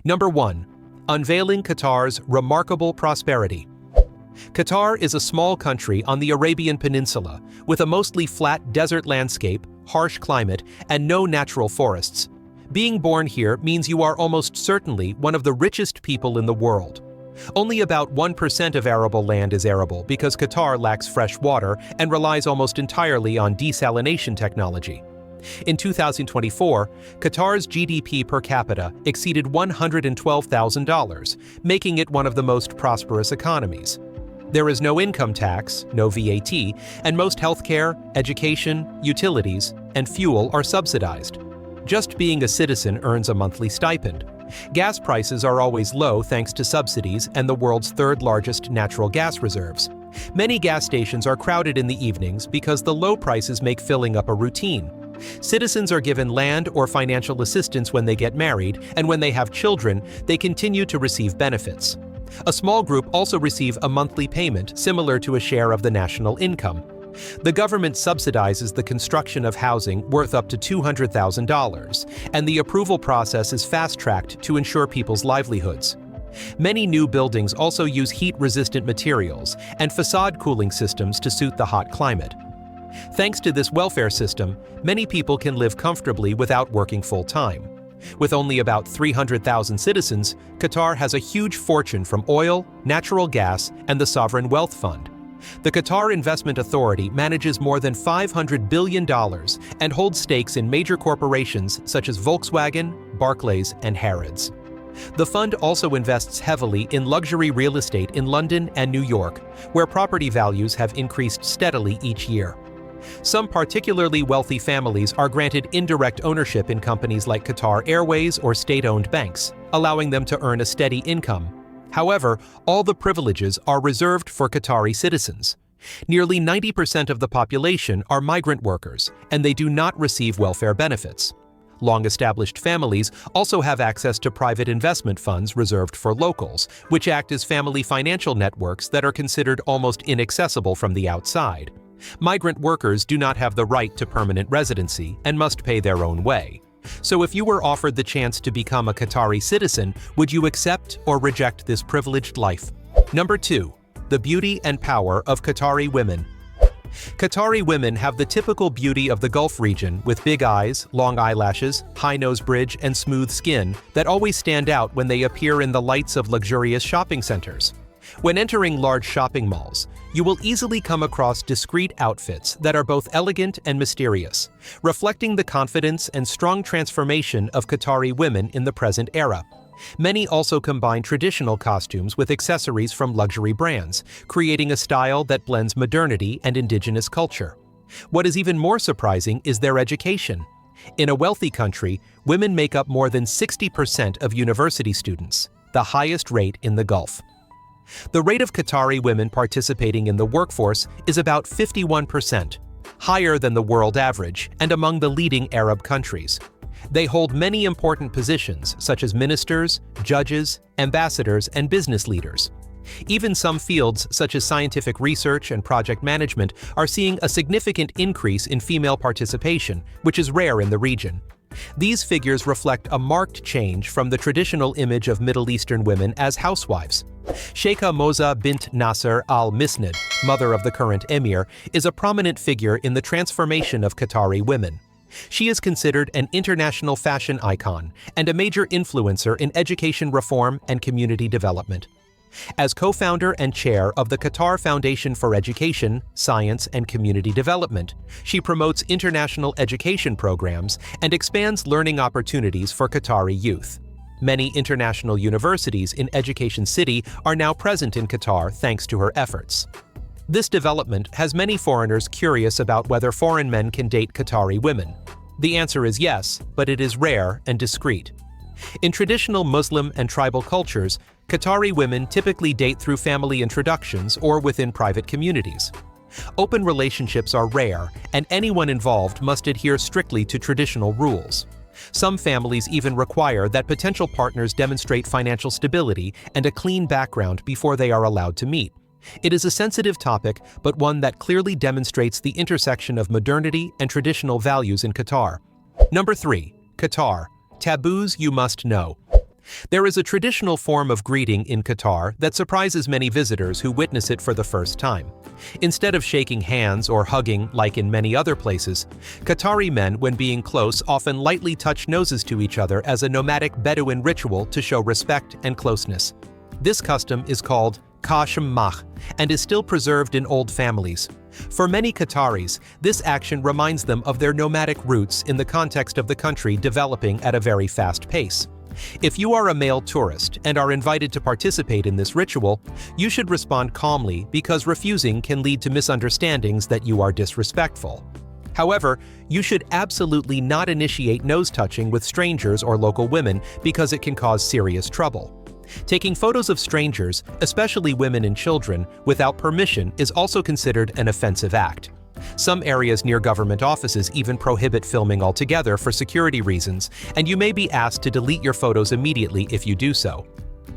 Number 1. Unveiling Qatar's remarkable prosperity. Qatar is a small country on the Arabian Peninsula with a mostly flat desert landscape, harsh climate, and no natural forests. Being born here means you are almost certainly one of the richest people in the world. Only about 1% of arable land is arable because Qatar lacks fresh water and relies almost entirely on desalination technology. In 2024, Qatar's GDP per capita exceeded $112,000, making it one of the most prosperous economies. There is no income tax, no VAT, and most healthcare, education, utilities, and fuel are subsidized. Just being a citizen earns a monthly stipend. Gas prices are always low thanks to subsidies and the world's third-largest natural gas reserves. Many gas stations are crowded in the evenings because the low prices make filling up a routine. Citizens are given land or financial assistance when they get married, and when they have children, they continue to receive benefits. A small group also receive a monthly payment similar to a share of the national income. The government subsidizes the construction of housing worth up to $200,000, and the approval process is fast-tracked to ensure people's livelihoods. Many new buildings also use heat-resistant materials and facade cooling systems to suit the hot climate. Thanks to this welfare system, many people can live comfortably without working full-time. With only about 300,000 citizens, Qatar has a huge fortune from oil, natural gas, and the Sovereign Wealth Fund. The Qatar Investment Authority manages more than $500 billion and holds stakes in major corporations such as Volkswagen, Barclays, and Harrods. The fund also invests heavily in luxury real estate in London and New York, where property values have increased steadily each year. Some particularly wealthy families are granted indirect ownership in companies like Qatar Airways or state-owned banks, allowing them to earn a steady income. However, all the privileges are reserved for Qatari citizens. Nearly 90% of the population are migrant workers, and they do not receive welfare benefits. Long-established families also have access to private investment funds reserved for locals, which act as family financial networks that are considered almost inaccessible from the outside. Migrant workers do not have the right to permanent residency and must pay their own way. So if you were offered the chance to become a Qatari citizen, would you accept or reject this privileged life? Number 2. The beauty and power of Qatari women. Qatari women have the typical beauty of the Gulf region with big eyes, long eyelashes, high nose bridge, and smooth skin that always stand out when they appear in the lights of luxurious shopping centers. When entering large shopping malls, you will easily come across discreet outfits that are both elegant and mysterious, reflecting the confidence and strong transformation of Qatari women in the present era. Many also combine traditional costumes with accessories from luxury brands, creating a style that blends modernity and indigenous culture. What is even more surprising is their education. In a wealthy country, women make up more than 60% of university students, the highest rate in the Gulf. The rate of Qatari women participating in the workforce is about 51%, higher than the world average and among the leading Arab countries. They hold many important positions such as ministers, judges, ambassadors, and business leaders. Even some fields such as scientific research and project management are seeing a significant increase in female participation, which is rare in the region. These figures reflect a marked change from the traditional image of Middle Eastern women as housewives. Sheikha Moza bint Nasser al-Misnad, mother of the current emir, is a prominent figure in the transformation of Qatari women. She is considered an international fashion icon and a major influencer in education reform and community development. As co-founder and chair of the Qatar Foundation for Education, Science, and Community Development, she promotes international education programs and expands learning opportunities for Qatari youth. Many international universities in Education City are now present in Qatar thanks to her efforts. This development has many foreigners curious about whether foreign men can date Qatari women. The answer is yes, but it is rare and discreet. In traditional Muslim and tribal cultures, Qatari women typically date through family introductions or within private communities. Open relationships are rare, and anyone involved must adhere strictly to traditional rules. Some families even require that potential partners demonstrate financial stability and a clean background before they are allowed to meet. It is a sensitive topic, but one that clearly demonstrates the intersection of modernity and traditional values in Qatar. Number 3. Qatar. Taboos you must know. There is a traditional form of greeting in Qatar that surprises many visitors who witness it for the first time. Instead of shaking hands or hugging like in many other places, Qatari men, when being close, often lightly touch noses to each other as a nomadic Bedouin ritual to show respect and closeness. This custom is called Qashm Mah and is still preserved in old families. For many Qataris, this action reminds them of their nomadic roots in the context of the country developing at a very fast pace. If you are a male tourist and are invited to participate in this ritual, you should respond calmly because refusing can lead to misunderstandings that you are disrespectful. However, you should absolutely not initiate nose touching with strangers or local women because it can cause serious trouble. Taking photos of strangers, especially women and children, without permission is also considered an offensive act. Some areas near government offices even prohibit filming altogether for security reasons, and you may be asked to delete your photos immediately if you do so.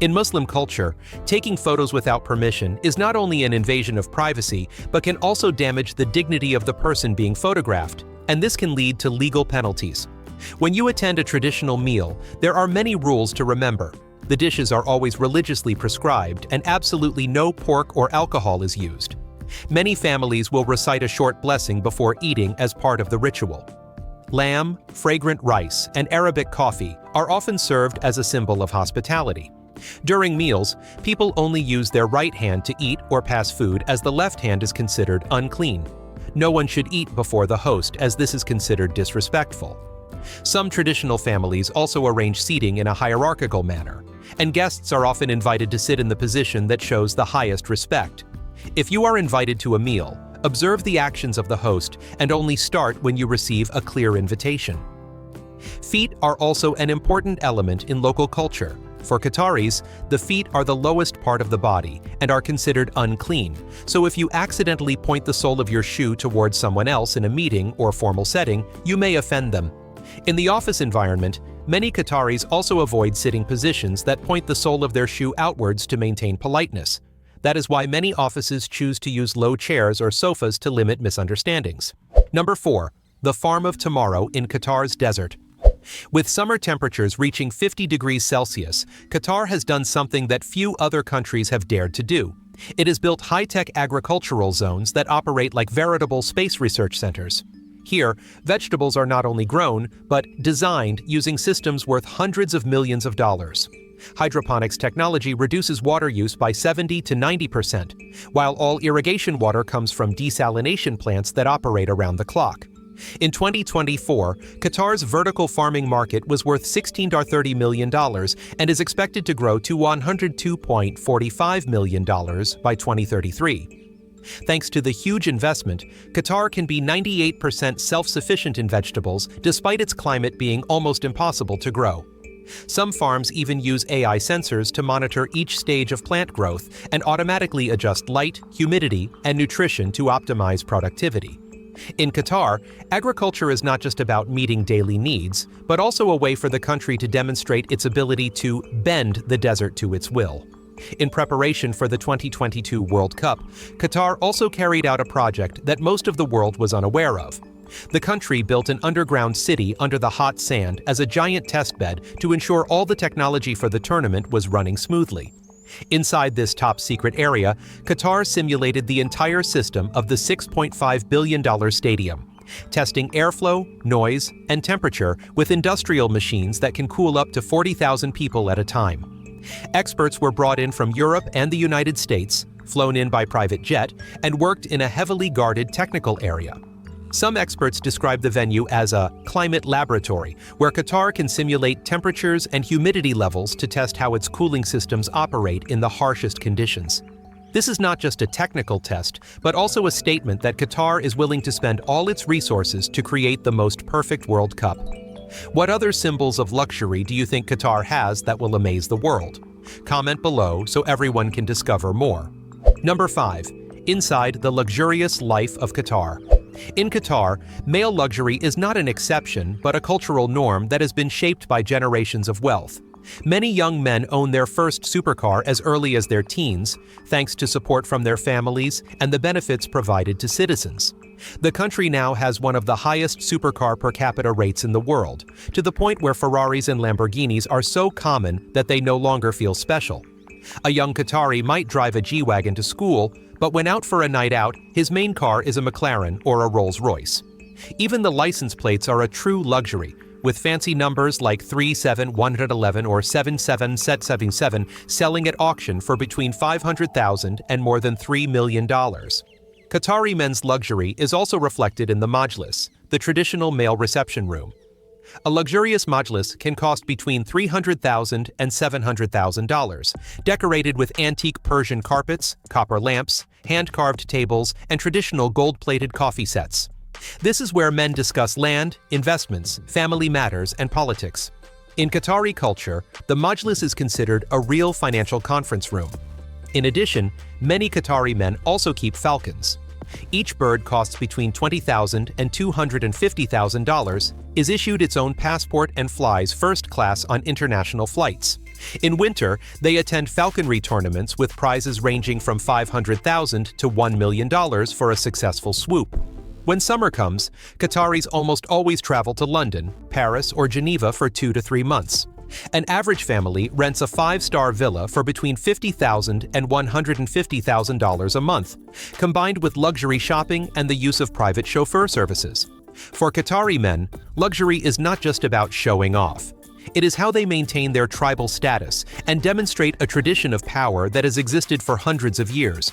In Muslim culture, taking photos without permission is not only an invasion of privacy, but can also damage the dignity of the person being photographed, and this can lead to legal penalties. When you attend a traditional meal, there are many rules to remember. The dishes are always religiously prescribed, and absolutely no pork or alcohol is used. Many families will recite a short blessing before eating as part of the ritual. Lamb, fragrant rice, and Arabic coffee are often served as a symbol of hospitality. During meals, people only use their right hand to eat or pass food as the left hand is considered unclean. No one should eat before the host as this is considered disrespectful. Some traditional families also arrange seating in a hierarchical manner, and guests are often invited to sit in the position that shows the highest respect. If you are invited to a meal, observe the actions of the host and only start when you receive a clear invitation. Feet are also an important element in local culture. For Qataris, the feet are the lowest part of the body and are considered unclean, so if you accidentally point the sole of your shoe towards someone else in a meeting or formal setting, you may offend them. In the office environment, many Qataris also avoid sitting positions that point the sole of their shoe outwards to maintain politeness. That is why many offices choose to use low chairs or sofas to limit misunderstandings. Number 4. The Farm of Tomorrow in Qatar's desert. With summer temperatures reaching 50 degrees Celsius, Qatar has done something that few other countries have dared to do. It has built high-tech agricultural zones that operate like veritable space research centers. Here, vegetables are not only grown, but designed using systems worth hundreds of millions of dollars. Hydroponics technology reduces water use by 70 to 90%, while all irrigation water comes from desalination plants that operate around the clock. In 2024, Qatar's vertical farming market was worth $16.30 million and is expected to grow to $102.45 million by 2033. Thanks to the huge investment, Qatar can be 98% self-sufficient in vegetables despite its climate being almost impossible to grow. Some farms even use AI sensors to monitor each stage of plant growth and automatically adjust light, humidity, and nutrition to optimize productivity. In Qatar, agriculture is not just about meeting daily needs, but also a way for the country to demonstrate its ability to bend the desert to its will. In preparation for the 2022 World Cup, Qatar also carried out a project that most of the world was unaware of. The country built an underground city under the hot sand as a giant testbed to ensure all the technology for the tournament was running smoothly. Inside this top-secret area, Qatar simulated the entire system of the $6.5 billion stadium, testing airflow, noise, and temperature with industrial machines that can cool up to 40,000 people at a time. Experts were brought in from Europe and the United States, flown in by private jet, and worked in a heavily guarded technical area. Some experts describe the venue as a climate laboratory, where Qatar can simulate temperatures and humidity levels to test how its cooling systems operate in the harshest conditions. This is not just a technical test, but also a statement that Qatar is willing to spend all its resources to create the most perfect World Cup. What other symbols of luxury do you think Qatar has that will amaze the world? Comment below so everyone can discover more. Number 5. Inside the luxurious life of Qatar. In Qatar, male luxury is not an exception, but a cultural norm that has been shaped by generations of wealth. Many young men own their first supercar as early as their teens, thanks to support from their families and the benefits provided to citizens. The country now has one of the highest supercar per capita rates in the world, to the point where Ferraris and Lamborghinis are so common that they no longer feel special. A young Qatari might drive a G-Wagon to school, but when out for a night out, his main car is a McLaren or a Rolls-Royce. Even the license plates are a true luxury, with fancy numbers like 37111 or 7777 selling at auction for between $500,000 and more than $3 million. Qatari men's luxury is also reflected in the majlis, the traditional male reception room. A luxurious majlis can cost between $300,000 and $700,000, decorated with antique Persian carpets, copper lamps, hand-carved tables, and traditional gold-plated coffee sets. This is where men discuss land, investments, family matters, and politics. In Qatari culture, the majlis is considered a real financial conference room. In addition, many Qatari men also keep falcons. Each bird costs between $20,000 and $250,000, is issued its own passport and flies first class on international flights. In winter, they attend falconry tournaments with prizes ranging from $500,000 to $1 million for a successful swoop. When summer comes, Qataris almost always travel to London, Paris, or Geneva for 2 to 3 months. An average family rents a 5-star villa for between $50,000 and $150,000 a month, combined with luxury shopping and the use of private chauffeur services. For Qatari men, luxury is not just about showing off. It is how they maintain their tribal status and demonstrate a tradition of power that has existed for hundreds of years.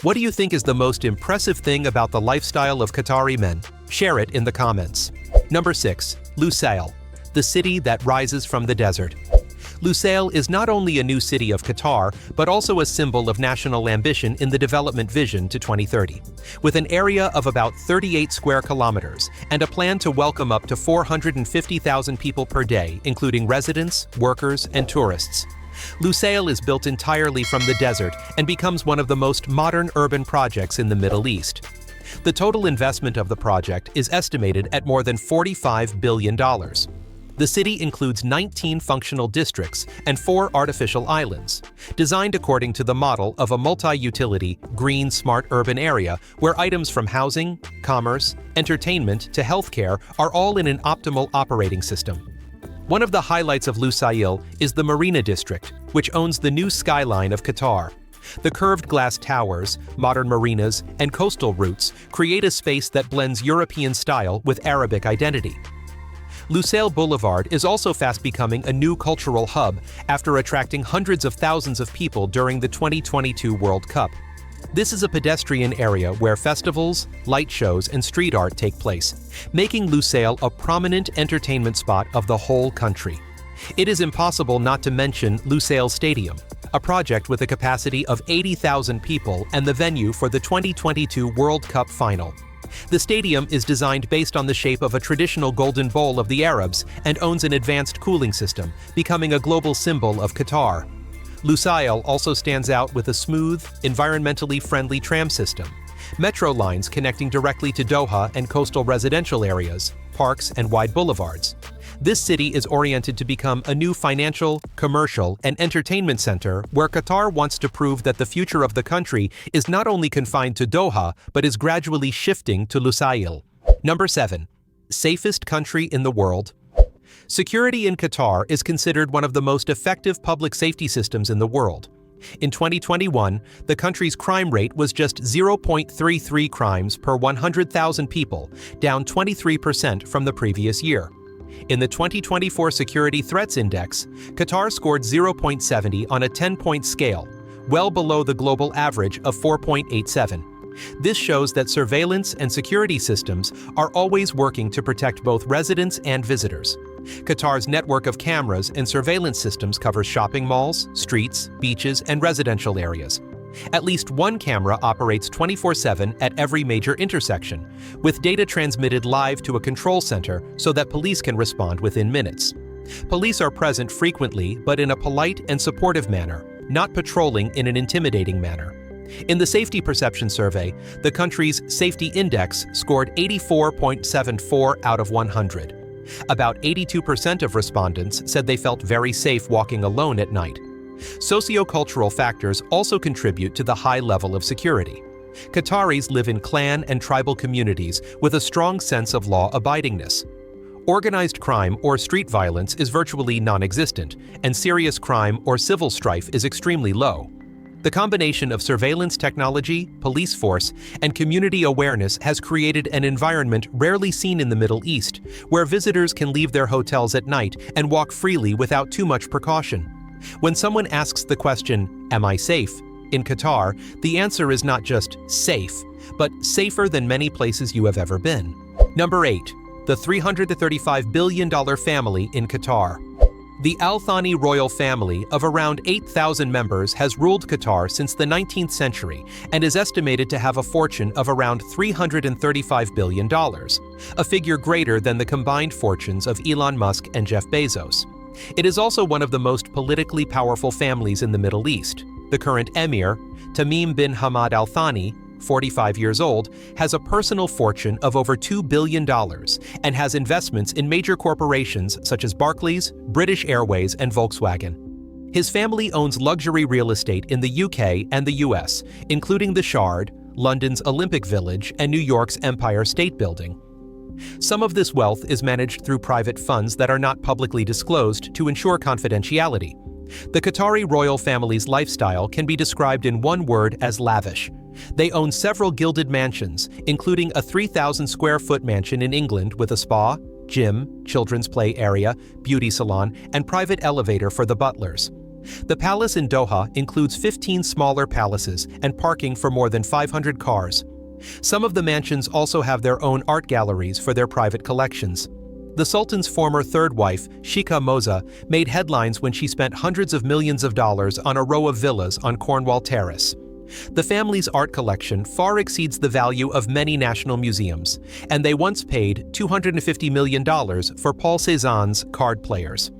What do you think is the most impressive thing about the lifestyle of Qatari men? Share it in the comments. Number 6. Lusail, the city that rises from the desert. Lusail is not only a new city of Qatar, but also a symbol of national ambition in the development vision to 2030. With an area of about 38 square kilometers and a plan to welcome up to 450,000 people per day, including residents, workers, and tourists. Lusail is built entirely from the desert and becomes one of the most modern urban projects in the Middle East. The total investment of the project is estimated at more than $45 billion. The city includes 19 functional districts and 4 artificial islands, designed according to the model of a multi-utility, green, smart urban area where items from housing, commerce, entertainment to healthcare are all in an optimal operating system. One of the highlights of Lusail is the Marina District, which owns the new skyline of Qatar. The curved glass towers, modern marinas, and coastal routes create a space that blends European style with Arabic identity. Lusail Boulevard is also fast becoming a new cultural hub after attracting hundreds of thousands of people during the 2022 World Cup. This is a pedestrian area where festivals, light shows, and street art take place, making Lusail a prominent entertainment spot of the whole country. It is impossible not to mention Lusail Stadium, a project with a capacity of 80,000 people and the venue for the 2022 World Cup final. The stadium is designed based on the shape of a traditional golden bowl of the Arabs and owns an advanced cooling system, becoming a global symbol of Qatar. Lusail also stands out with a smooth, environmentally friendly tram system, metro lines connecting directly to Doha and coastal residential areas, parks, and wide boulevards. This city is oriented to become a new financial, commercial, and entertainment center where Qatar wants to prove that the future of the country is not only confined to Doha, but is gradually shifting to Lusail. Number 7. Safest country in the world. Security in Qatar is considered one of the most effective public safety systems in the world. In 2021, the country's crime rate was just 0.33 crimes per 100,000 people, down 23% from the previous year. In the 2024 Security Threats Index, Qatar scored 0.70 on a 10-point scale, well below the global average of 4.87. This shows that surveillance and security systems are always working to protect both residents and visitors. Qatar's network of cameras and surveillance systems covers shopping malls, streets, beaches, and residential areas. At least one camera operates 24/7 at every major intersection, with data transmitted live to a control center so that police can respond within minutes. Police are present frequently, but in a polite and supportive manner, not patrolling in an intimidating manner. In the Safety Perception Survey, the country's Safety Index scored 84.74 out of 100. About 82% of respondents said they felt very safe walking alone at night. Sociocultural factors also contribute to the high level of security. Qataris live in clan and tribal communities with a strong sense of law-abidingness. Organized crime or street violence is virtually non-existent, and serious crime or civil strife is extremely low. The combination of surveillance technology, police force, and community awareness has created an environment rarely seen in the Middle East, where visitors can leave their hotels at night and walk freely without too much precaution. When someone asks the question, "Am I safe?" in Qatar, the answer is not just safe, but safer than many places you have ever been. Number 8. The $335 billion family in Qatar. The Al Thani royal family of around 8,000 members has ruled Qatar since the 19th century and is estimated to have a fortune of around $335 billion, a figure greater than the combined fortunes of Elon Musk and Jeff Bezos. It is also one of the most politically powerful families in the Middle East. The current emir, Tamim bin Hamad Al Thani, 45 years old, has a personal fortune of over $2 billion and has investments in major corporations such as Barclays, British Airways, and Volkswagen. His family owns luxury real estate in the UK and the US, including the Shard, London's Olympic Village, and New York's Empire State Building. Some of this wealth is managed through private funds that are not publicly disclosed to ensure confidentiality. The Qatari royal family's lifestyle can be described in one word as lavish. They own several gilded mansions, including a 3,000-square-foot mansion in England with a spa, gym, children's play area, beauty salon, and private elevator for the butlers. The palace in Doha includes 15 smaller palaces and parking for more than 500 cars. Some of the mansions also have their own art galleries for their private collections. The Sultan's former third wife, Sheikha Moza, made headlines when she spent hundreds of millions of dollars on a row of villas on Cornwall Terrace. The family's art collection far exceeds the value of many national museums, and they once paid $250 million for Paul Cézanne's card players.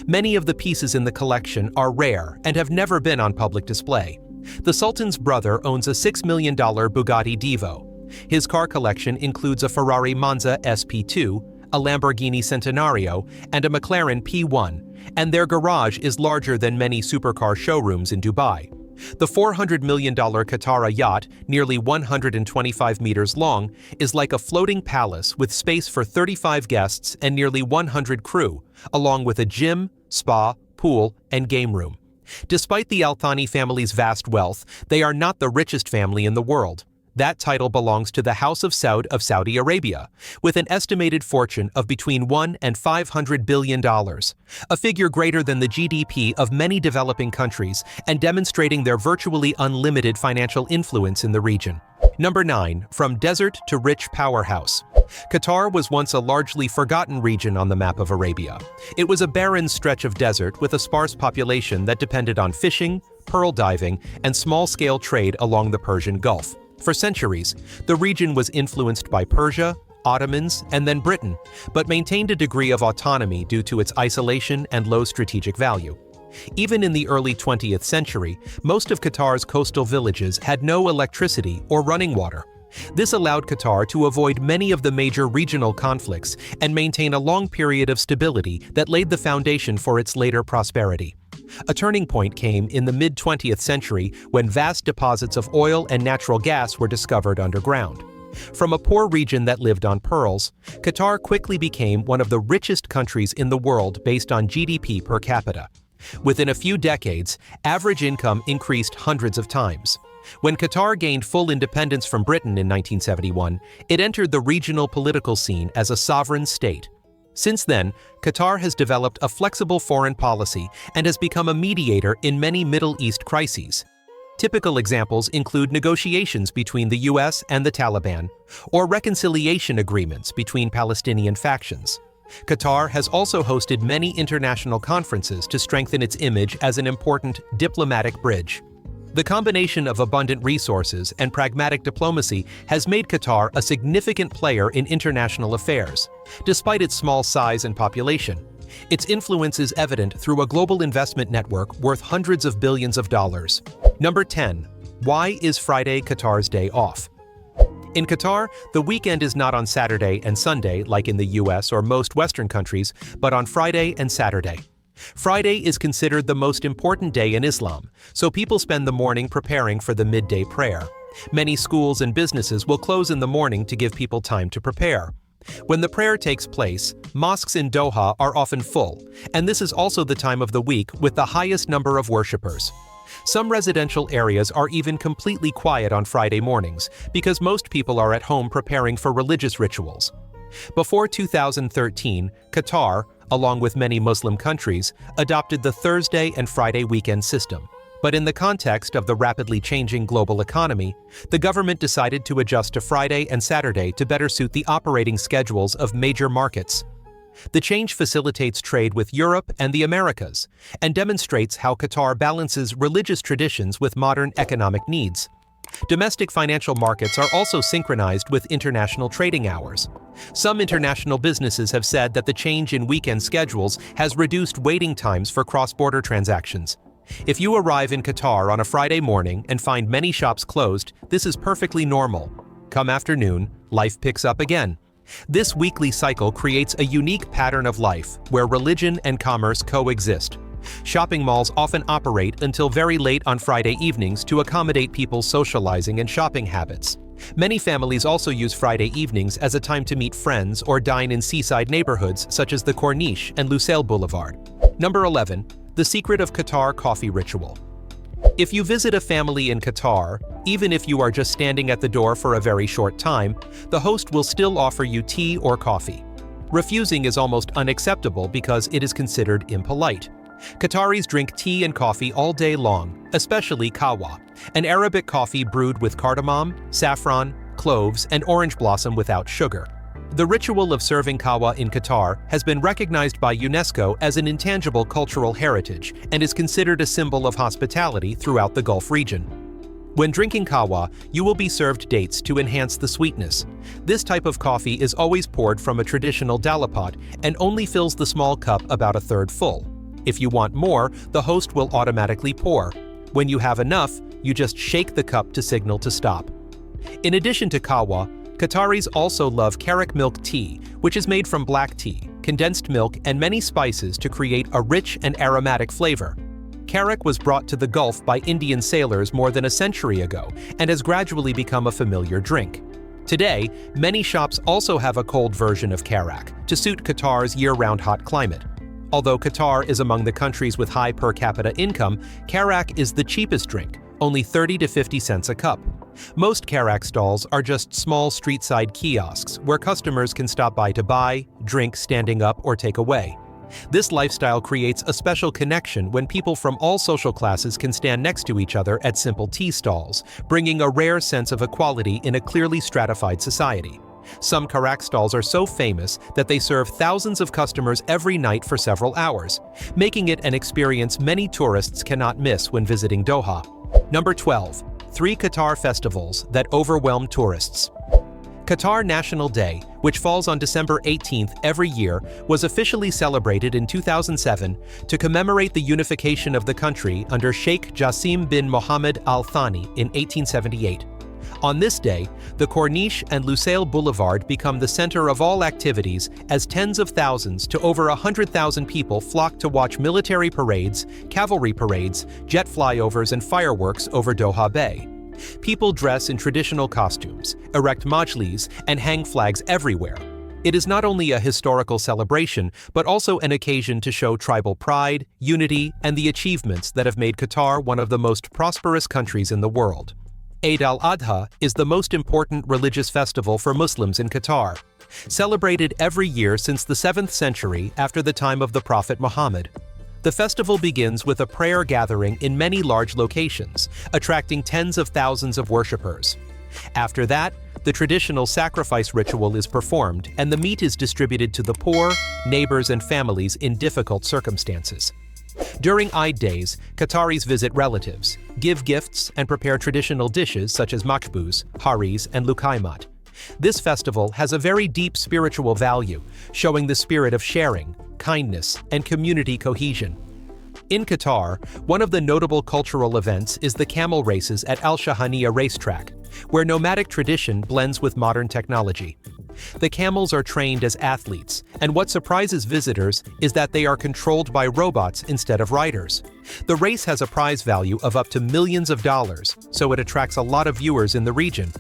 Many of the pieces in the collection are rare and have never been on public display. The Sultan's brother owns a $6 million Bugatti Divo. His car collection includes a Ferrari Monza SP2, a Lamborghini Centenario, and a McLaren P1, and their garage is larger than many supercar showrooms in Dubai. The $400 million Qatari yacht, nearly 125 meters long, is like a floating palace with space for 35 guests and nearly 100 crew, along with a gym, spa, pool, and game room. Despite the Al Thani family's vast wealth, they are not the richest family in the world. That title belongs to the House of Saud of Saudi Arabia, with an estimated fortune of between $1 and $500 billion, a figure greater than the GDP of many developing countries and demonstrating their virtually unlimited financial influence in the region. Number 9. From desert to rich powerhouse. Qatar was once a largely forgotten region on the map of Arabia. It was a barren stretch of desert with a sparse population that depended on fishing, pearl diving, and small-scale trade along the Persian Gulf. For centuries, the region was influenced by Persia, Ottomans, and then Britain, but maintained a degree of autonomy due to its isolation and low strategic value. Even in the early 20th century, most of Qatar's coastal villages had no electricity or running water. This allowed Qatar to avoid many of the major regional conflicts and maintain a long period of stability that laid the foundation for its later prosperity. A turning point came in the mid-20th century when vast deposits of oil and natural gas were discovered underground. From a poor region that lived on pearls, Qatar quickly became one of the richest countries in the world based on GDP per capita. Within a few decades, average income increased hundreds of times. When Qatar gained full independence from Britain in 1971, it entered the regional political scene as a sovereign state. Since then, Qatar has developed a flexible foreign policy and has become a mediator in many Middle East crises. Typical examples include negotiations between the US and the Taliban, or reconciliation agreements between Palestinian factions. Qatar has also hosted many international conferences to strengthen its image as an important diplomatic bridge. The combination of abundant resources and pragmatic diplomacy has made Qatar a significant player in international affairs. Despite its small size and population, its influence is evident through a global investment network worth hundreds of billions of dollars. Number 10. Why is Friday Qatar's day off? In Qatar, the weekend is not on Saturday and Sunday like in the US or most Western countries, but on Friday and Saturday. Friday is considered the most important day in Islam, so people spend the morning preparing for the midday prayer. Many schools and businesses will close in the morning to give people time to prepare. When the prayer takes place, mosques in Doha are often full, and this is also the time of the week with the highest number of worshippers. Some residential areas are even completely quiet on Friday mornings because most people are at home preparing for religious rituals. Before 2013, Qatar, along with many Muslim countries, adopted the Thursday and Friday weekend system. But in the context of the rapidly changing global economy, the government decided to adjust to Friday and Saturday to better suit the operating schedules of major markets. The change facilitates trade with Europe and the Americas and demonstrates how Qatar balances religious traditions with modern economic needs. Domestic financial markets are also synchronized with international trading hours. Some international businesses have said that the change in weekend schedules has reduced waiting times for cross-border transactions. If you arrive in Qatar on a Friday morning and find many shops closed, this is perfectly normal. Come afternoon, life picks up again. This weekly cycle creates a unique pattern of life where religion and commerce coexist. Shopping malls often operate until very late on Friday evenings to accommodate people's socializing and shopping habits. Many families also use Friday evenings as a time to meet friends or dine in seaside neighborhoods such as the Corniche and Lusail Boulevard. Number 11. The secret of Qatar coffee ritual. If you visit a family in Qatar, even if you are just standing at the door for a very short time, the host will still offer you tea or coffee. Refusing is almost unacceptable because it is considered impolite. Qataris drink tea and coffee all day long, especially kahwa, an Arabic coffee brewed with cardamom, saffron, cloves, and orange blossom without sugar. The ritual of serving kahwa in Qatar has been recognized by UNESCO as an intangible cultural heritage and is considered a symbol of hospitality throughout the Gulf region. When drinking kahwa, you will be served dates to enhance the sweetness. This type of coffee is always poured from a traditional dalapot and only fills the small cup about a third full. If you want more, the host will automatically pour. When you have enough, you just shake the cup to signal to stop. In addition to kahwa, Qataris also love karak milk tea, which is made from black tea, condensed milk, and many spices to create a rich and aromatic flavor. Karak was brought to the Gulf by Indian sailors more than a century ago and has gradually become a familiar drink. Today, many shops also have a cold version of karak to suit Qatar's year-round hot climate. Although Qatar is among the countries with high per capita income, karak is the cheapest drink, only 30 to 50 cents a cup. Most karak stalls are just small street-side kiosks where customers can stop by to buy, drink standing up, or take away. This lifestyle creates a special connection when people from all social classes can stand next to each other at simple tea stalls, bringing a rare sense of equality in a clearly stratified society. Some karak stalls are so famous that they serve thousands of customers every night for several hours, making it an experience many tourists cannot miss when visiting Doha. Number 12. 3 Qatar festivals that overwhelm tourists. Qatar National Day, which falls on December 18th every year, was officially celebrated in 2007 to commemorate the unification of the country under Sheikh Jassim bin Mohammed Al Thani in 1878. On this day, the Corniche and Lusail Boulevard become the center of all activities as tens of thousands to over 100,000 people flock to watch military parades, cavalry parades, jet flyovers, and fireworks over Doha Bay. People dress in traditional costumes, erect majlis, and hang flags everywhere. It is not only a historical celebration, but also an occasion to show tribal pride, unity, and the achievements that have made Qatar one of the most prosperous countries in the world. Eid al-Adha is the most important religious festival for Muslims in Qatar, celebrated every year since the 7th century after the time of the Prophet Muhammad. The festival begins with a prayer gathering in many large locations, attracting tens of thousands of worshippers. After that, the traditional sacrifice ritual is performed and the meat is distributed to the poor, neighbors, and families in difficult circumstances. During Eid days, Qataris visit relatives, give gifts, and prepare traditional dishes such as makbous, haris, and lukaimat. This festival has a very deep spiritual value, showing the spirit of sharing, kindness, and community cohesion. In Qatar, one of the notable cultural events is the camel races at Al Shahaniya racetrack. where nomadic tradition blends with modern technology. The camels are trained as athletes, and what surprises visitors is that they are controlled by robots instead of riders. The race has a prize value of up to millions of dollars, so it attracts a lot of viewers in the region.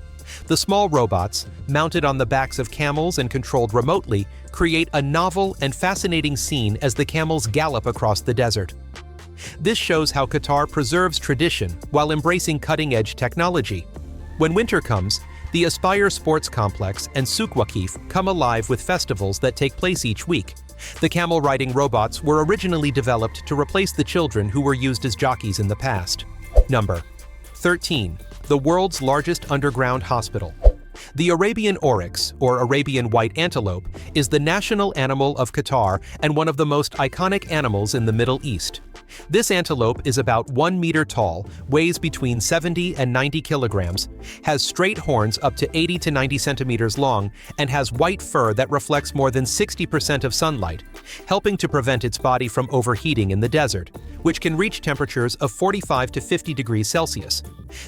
The small robots, mounted on the backs of camels and controlled remotely, create a novel and fascinating scene as the camels gallop across the desert. This shows how Qatar preserves tradition while embracing cutting-edge technology. When winter comes, the Aspire Sports Complex and Souk Waqif come alive with festivals that take place each week. The camel-riding robots were originally developed to replace the children who were used as jockeys in the past. Number 13. The world's largest underground hospital. The Arabian oryx, or Arabian white antelope, is the national animal of Qatar and one of the most iconic animals in the Middle East. This antelope is about 1 meter tall, weighs between 70 and 90 kilograms, has straight horns up to 80 to 90 centimeters long, and has white fur that reflects more than 60% of sunlight, helping to prevent its body from overheating in the desert, which can reach temperatures of 45 to 50 degrees Celsius.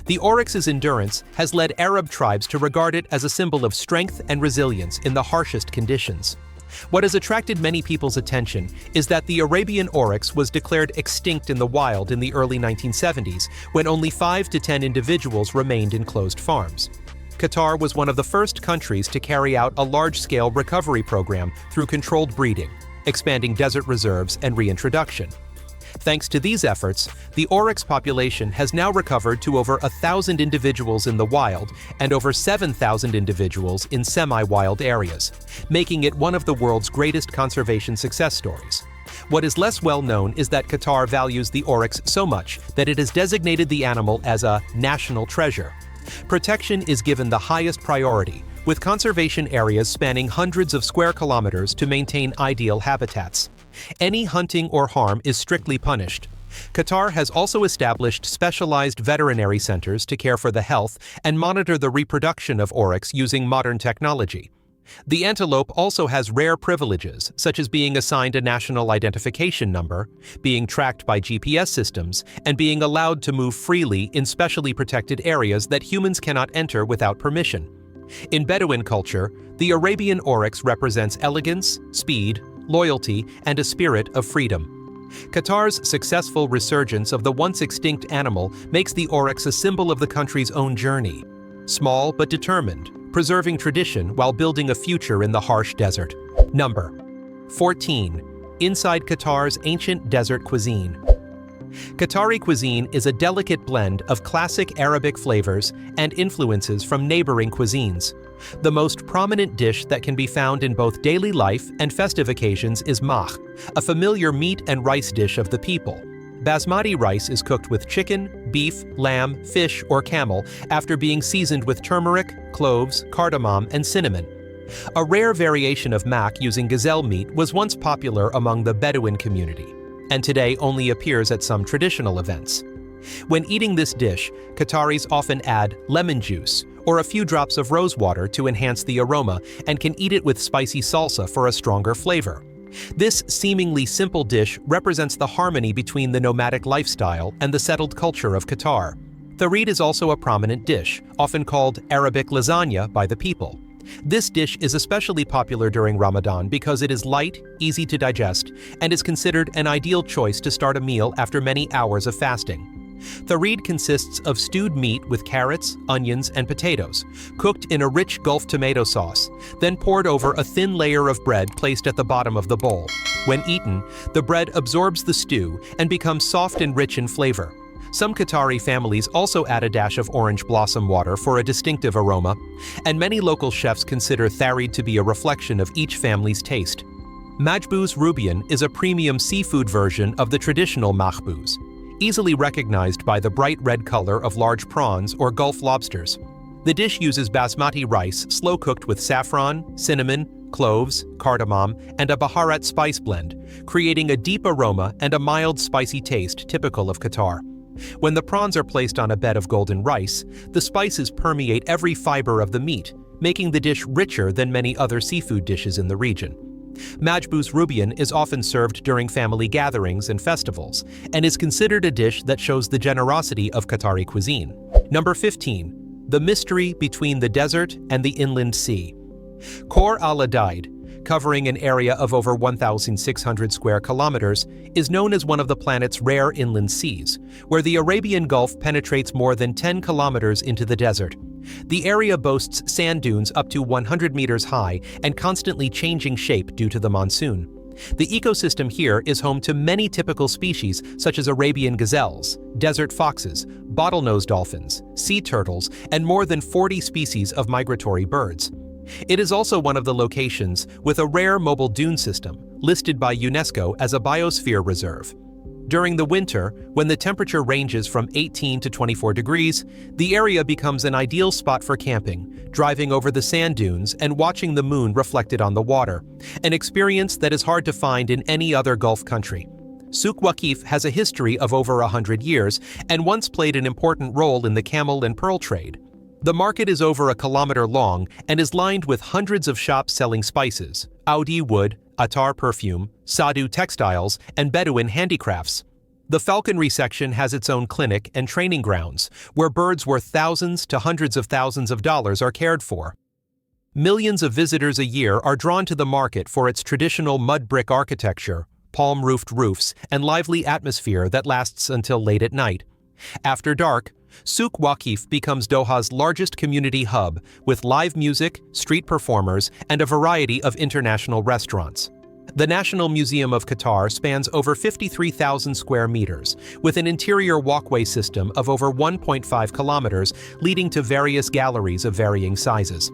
The oryx's endurance has led Arab tribes to regard it as a symbol of strength and resilience in the harshest conditions. What has attracted many people's attention is that the Arabian oryx was declared extinct in the wild in the early 1970s, when only 5 to 10 individuals remained in closed farms. Qatar was one of the first countries to carry out a large-scale recovery program through controlled breeding, expanding desert reserves and reintroduction. Thanks to these efforts, the oryx population has now recovered to over 1,000 individuals in the wild and over 7,000 individuals in semi-wild areas, making it one of the world's greatest conservation success stories. What is less well known is that Qatar values the oryx so much that it has designated the animal as a national treasure. Protection is given the highest priority, with conservation areas spanning hundreds of square kilometers to maintain ideal habitats. Any hunting or harm is strictly punished. Qatar has also established specialized veterinary centers to care for the health and monitor the reproduction of oryx using modern technology. The antelope also has rare privileges, such as being assigned a national identification number, being tracked by GPS systems, and being allowed to move freely in specially protected areas that humans cannot enter without permission. In Bedouin culture, the Arabian oryx represents elegance, speed, loyalty, and a spirit of freedom. Qatar's successful resurgence of the once extinct animal makes the oryx a symbol of the country's own journey. Small but determined, preserving tradition while building a future in the harsh desert. Number 14. Inside Qatar's ancient desert cuisine. Qatari cuisine is a delicate blend of classic Arabic flavors and influences from neighboring cuisines. The most prominent dish that can be found in both daily life and festive occasions is mah, a familiar meat and rice dish of the people. Basmati rice is cooked with chicken, beef, lamb, fish, or camel after being seasoned with turmeric, cloves, cardamom, and cinnamon. A rare variation of mak using gazelle meat was once popular among the Bedouin community, and today only appears at some traditional events. When eating this dish, Qataris often add lemon juice or a few drops of rose water to enhance the aroma and can eat it with spicy salsa for a stronger flavor. This seemingly simple dish represents the harmony between the nomadic lifestyle and the settled culture of Qatar. Tharid is also a prominent dish, often called Arabic lasagna by the people. This dish is especially popular during Ramadan because it is light, easy to digest, and is considered an ideal choice to start a meal after many hours of fasting. Tharid consists of stewed meat with carrots, onions, and potatoes, cooked in a rich Gulf tomato sauce, then poured over a thin layer of bread placed at the bottom of the bowl. When eaten, the bread absorbs the stew and becomes soft and rich in flavor. Some Qatari families also add a dash of orange blossom water for a distinctive aroma, and many local chefs consider tharid to be a reflection of each family's taste. Majbouz Rubian is a premium seafood version of the traditional mahbouz, easily recognized by the bright red color of large prawns or Gulf lobsters. The dish uses basmati rice slow-cooked with saffron, cinnamon, cloves, cardamom, and a baharat spice blend, creating a deep aroma and a mild spicy taste typical of Qatar. When the prawns are placed on a bed of golden rice, the spices permeate every fiber of the meat, making the dish richer than many other seafood dishes in the region. Majbouz Rubian is often served during family gatherings and festivals, and is considered a dish that shows the generosity of Qatari cuisine. Number 15. the mystery between the desert and the inland sea. Khor al-Adid, covering an area of over 1,600 square kilometers, is known as one of the planet's rare inland seas, where the Arabian Gulf penetrates more than 10 kilometers into the desert. The area boasts sand dunes up to 100 meters high and constantly changing shape due to the monsoon. The ecosystem here is home to many typical species such as Arabian gazelles, desert foxes, bottlenose dolphins, sea turtles, and more than 40 species of migratory birds. It is also one of the locations with a rare mobile dune system, listed by UNESCO as a biosphere reserve. During the winter, when the temperature ranges from 18 to 24 degrees, the area becomes an ideal spot for camping, driving over the sand dunes and watching the moon reflected on the water, an experience that is hard to find in any other Gulf country. Souk Waqif has a history of over 100 years and once played an important role in the camel and pearl trade. The market is over a kilometer long and is lined with hundreds of shops selling spices, Audi wood, Attar perfume, Sadu textiles, and Bedouin handicrafts. The falconry section has its own clinic and training grounds, where birds worth thousands to hundreds of thousands of dollars are cared for. Millions of visitors a year are drawn to the market for its traditional mud brick architecture, palm-roofed roofs, and lively atmosphere that lasts until late at night. After dark, Souk Waqif becomes Doha's largest community hub, with live music, street performers, and a variety of international restaurants. The National Museum of Qatar spans over 53,000 square meters, with an interior walkway system of over 1.5 kilometers leading to various galleries of varying sizes.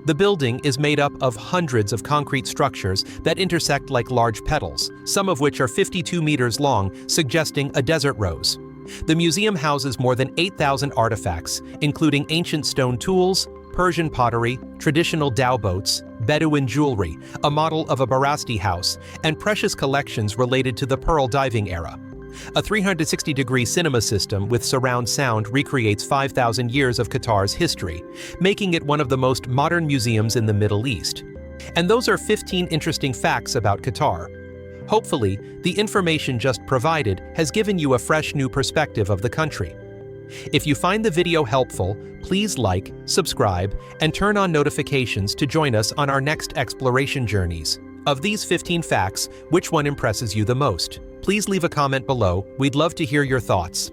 The building is made up of hundreds of concrete structures that intersect like large petals, some of which are 52 meters long, suggesting a desert rose. The museum houses more than 8,000 artifacts, including ancient stone tools, Persian pottery, traditional dhow boats, Bedouin jewelry, a model of a Barasti house, and precious collections related to the pearl diving era. A 360-degree cinema system with surround sound recreates 5,000 years of Qatar's history, making it one of the most modern museums in the Middle East. And those are 15 interesting facts about Qatar. Hopefully, the information just provided has given you a fresh new perspective of the country. If you find the video helpful, please like, subscribe, and turn on notifications to join us on our next exploration journeys. Of these 15 facts, which one impresses you the most? Please leave a comment below. We'd love to hear your thoughts.